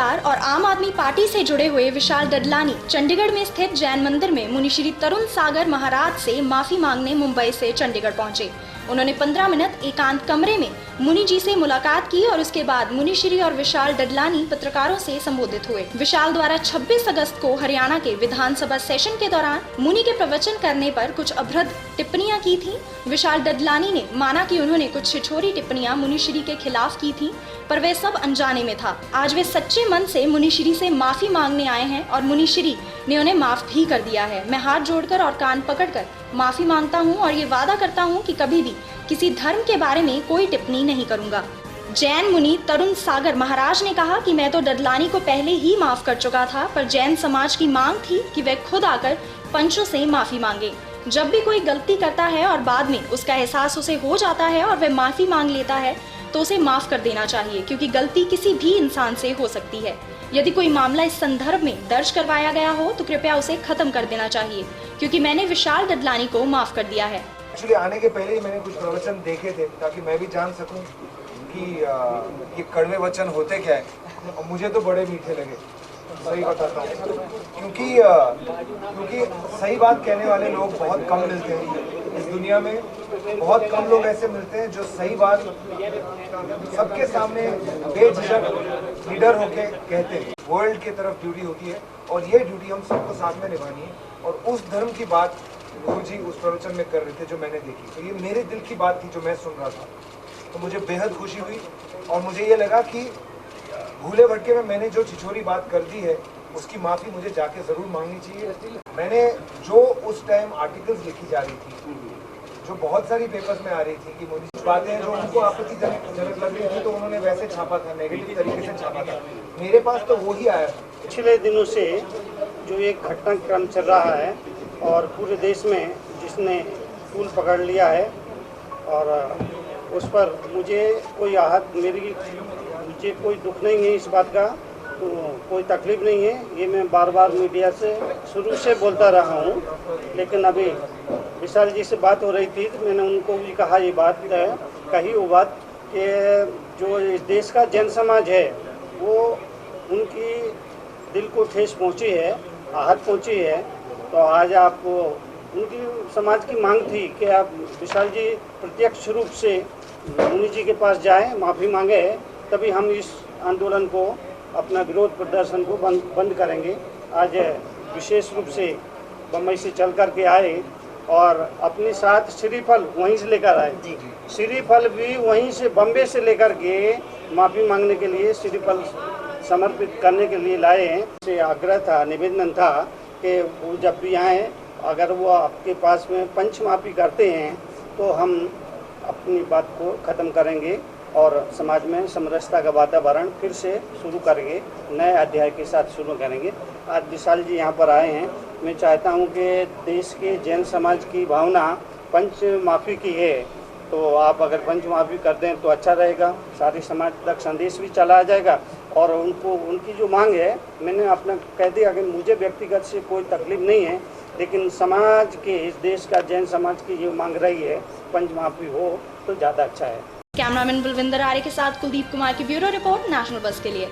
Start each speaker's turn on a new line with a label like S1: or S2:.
S1: पत्रकार और आम आदमी पार्टी से जुड़े हुए विशाल डडलानी चंडीगढ़ में स्थित जैन मंदिर में मुनि श्री तरुण सागर महाराज से माफी मांगने मुंबई से चंडीगढ़ पहुंचे। उन्होंने 15 मिनट एकांत कमरे में मुनि जी से मुलाकात की और उसके बाद मुनि श्री और विशाल डडलानी पत्रकारों से संबोधित हुए। विशाल द्वारा 26 अगस्त को हरियाणा के विधानसभा सेशन के दौरान मुनि के प्रवचन करने पर कुछ अभद्र टिप्पणियां की थी। विशाल डडलानी ने माना कि उन्होंने कुछ छिछोरी टिप्पणियां मुनि श्री के खिलाफ की थी, पर वे सब अनजाने में था। आज वे सच्चे मन से मुनि श्री से माफी मांगने आए हैं और मुनि श्री ने उन्हें माफ भी कर दिया है। मैं हाथ जोड़कर और कान पकड़कर माफी मांगता हूं और ये वादा करता हूं कि कभी भी किसी धर्म के बारे में कोई टिप्पणी नहीं करूंगा। जैन मुनि तरुण सागर महाराज ने कहा कि मैं तो डडलानी को पहले ही माफ कर चुका था, पर जैन समाज की मांग थी कि वे खुद आकर पंचों से माफी मांगे। जब भी कोई गलती करता है और बाद में उसका एहसास उसे हो जाता है और वह माफी मांग लेता है तो उसे माफ कर देना चाहिए, क्योंकि गलती किसी भी इंसान से हो सकती है। यदि कोई मामला इस संदर्भ में दर्ज करवाया गया हो तो कृपया उसे खत्म कर देना चाहिए, क्योंकि मैंने विशाल डडलानी को माफ कर दिया है।
S2: एक्चुअली आने के पहले ही मैंने कुछ प्रवचन देखे थे ताकि मैं भी जान सकूं कि ये कड़वे वचन होते क्या है, और मुझे तो बड़े मीठे लगे, सही बताता हूँ। क्योंकि सही बात कहने वाले लोग बहुत कम मिलते हैं इस दुनिया में। बहुत कम लोग ऐसे मिलते हैं जो सही बात सबके सामने बेझिझक लीडर होके कहते हैं। वर्ल्ड की तरफ ड्यूटी होती है और ये ड्यूटी हम सबको साथ में निभानी है। और उस धर्म की बात गुरु जी उस प्रवचन में कर रहे थे जो मैंने देखी, तो ये मेरे दिल की बात थी जो मैं सुन रहा था। तो मुझे बेहद खुशी हुई और मुझे ये लगा कि भूले भटके में मैंने जो छिछोरी बात कर दी है उसकी माफ़ी मुझे जाके ज़रूर मांगनी चाहिए। मैंने जो उस टाइम आर्टिकल्स लिखी जा रही थी, जो बहुत सारी पेपर्स में आ रही थी कि मुझे बातें जो उनको आपत्तिजनक लग रही थी, तो उन्होंने वैसे छापा था, नेगेटिव तरीके से छापा था। मेरे पास तो वो ही आया था।
S3: पिछले दिनों से जो एक घटनाक्रम चल रहा है और पूरे देश में जिसने फूल पकड़ लिया है, और उस पर मुझे कोई मुझे कोई दुख नहीं है इस बात का, तो कोई तकलीफ़ नहीं है। ये मैं बार बार मीडिया से शुरू से बोलता रहा हूँ, लेकिन अभी विशाल जी से बात हो रही थी तो मैंने उनको भी कहा, ये बात कही वो बात कि जो इस देश का जन समाज है वो उनकी दिल को ठेस पहुँची है, आहत पहुँची है। तो आज आप उनकी समाज की मांग थी कि आप विशाल जी प्रत्यक्ष रूप से मुनि जी के पास जाएं, माफ़ी मांगे, तभी हम इस आंदोलन को, अपना विरोध प्रदर्शन को बंद करेंगे। आज विशेष रूप से बम्बई से चल कर के आए और अपने साथ श्रीफल वहीं से लेकर आए। श्रीफल भी वहीं से बम्बई से लेकर के माफ़ी मांगने के लिए, श्रीफल समर्पित करने के लिए लाए हैं। से आग्रह था, निवेदन था कि वो जब भी आएँ, अगर वो आपके पास में पंच माफ़ी करते हैं तो हम अपनी बात को ख़त्म करेंगे और समाज में समरसता का वातावरण फिर से शुरू करेंगे, नए अध्याय के साथ शुरू करेंगे। आज विशाल जी यहाँ पर आए हैं। मैं चाहता हूँ कि देश के जैन समाज की भावना पंच माफ़ी की है, तो आप अगर पंच माफ़ी कर दें तो अच्छा रहेगा, सारे समाज तक संदेश भी चला जाएगा। और उनको उनकी जो मांग है, मैंने अपना कह दिया कि मुझे व्यक्तिगत से कोई तकलीफ़ नहीं है, लेकिन समाज के, इस देश का जैन समाज की जो मांग रही है पंच माफ़ी हो तो ज़्यादा अच्छा है।
S1: कैमरामैन बलविंदर आर्य के साथ कुलदीप कुमार की ब्यूरो रिपोर्ट, नेशनल बस के लिए।